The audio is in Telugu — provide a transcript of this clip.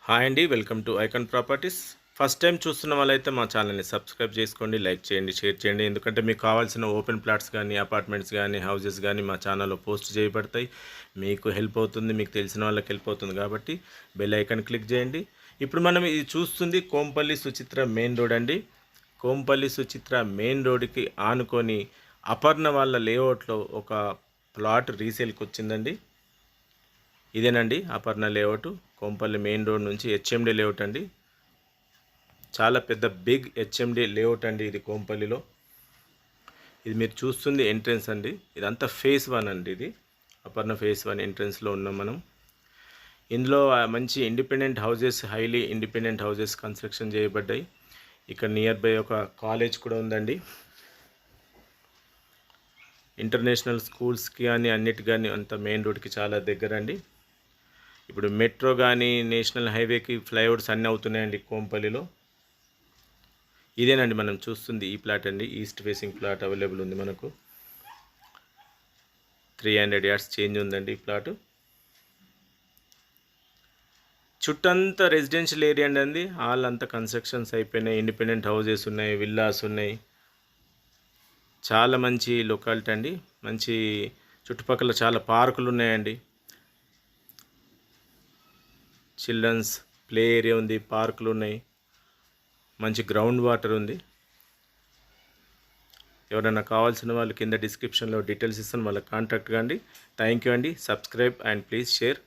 హాయ్ అండి, welcome to icon properties. First time చూస్తున్న వాళ్ళైతే మా ఛానల్ని సబ్స్క్రైబ్ చేసుకోండి, లైక్ చేయండి, షేర్ చేయండి. ఎందుకంటే మీకు కావాల్సిన ఓపెన్ ప్లాట్స్ కానీ, అపార్ట్మెంట్స్ కానీ, హౌసెస్ కానీ మా ఛానల్లో పోస్ట్ చేయబడతాయి. మీకు హెల్ప్ అవుతుంది, మీకు తెలిసిన వాళ్ళకి హెల్ప్ అవుతుంది కాబట్టి బెల్ ఐకాన్ క్లిక్ చేయండి. ఇప్పుడు మనం ఇది చూస్తుంది కోంపల్లి సుచిత్ర మెయిన్ రోడ్ అండి. కోంపల్లి సుచిత్ర మెయిన్ రోడ్డుకి ఆనుకొని అపర్ణ వాళ్ళ లేఅవుట్లో ఒక ప్లాట్ రీసేల్కి వచ్చిందండి. ఇదేనండి Aparna layout, Kompally main road నుంచి హెచ్ఎండి లేఅవుట్ అండి. చాలా పెద్ద బిగ్ హెచ్ఎండి లేఅవుట్ అండి ఇది కోంపల్లిలో. ఇది మీరు చూస్తుంది ఎంట్రన్స్ అండి. ఇదంతా ఫేజ్ 1 అండి. ఇది అపర్ణ ఫేజ్ 1 ఎంట్రన్స్లో ఉన్నాం మనం. ఇందులో మంచి independent houses, highly independent houses construction చేయబడ్డాయి. ఇక్కడ నియర్ బై ఒక కాలేజ్ కూడా ఉందండి. ఇంటర్నేషనల్ స్కూల్స్కి కానీ అన్నిటి కానీ అంత మెయిన్ రోడ్కి చాలా దగ్గర అండి. ఇప్పుడు మెట్రో కానీ నేషనల్ హైవేకి ఫ్లైఓవర్స్ అన్నీ అవుతున్నాయండి కోంపల్లిలో. ఇదేనండి మనం చూస్తుంది ఈ ప్లాట్ అండి. ఈస్ట్ ఫేసింగ్ ప్లాట్ అవైలబుల్ ఉంది మనకు. 300 yards చేంజ్ ఉందండి ఈ ప్లాటు. చుట్టంతా రెసిడెన్షియల్ ఏరియా అండి. ఆల్ అంతా కన్స్ట్రక్షన్స్ అయిపోయినాయి. ఇండిపెండెంట్ హౌజెస్ ఉన్నాయి, విల్లాస్ ఉన్నాయి. చాలా మంచి లొకాలిటీ అండి. మంచి చుట్టుపక్కల చాలా పార్కులు ఉన్నాయండి. చిల్డ్రన్స్ ప్లే ఏరియా ఉంది, పార్కులు ఉన్నాయి, మంచి గ్రౌండ్ వాటర్ ఉంది. ఎవరైనా కావాల్సిన వాళ్ళు కింద డిస్క్రిప్షన్లో డీటెయిల్స్ ఇస్తాను, వాళ్ళకి కాంటాక్ట్ కండి. థ్యాంక్ యూ అండి. Subscribe and please share.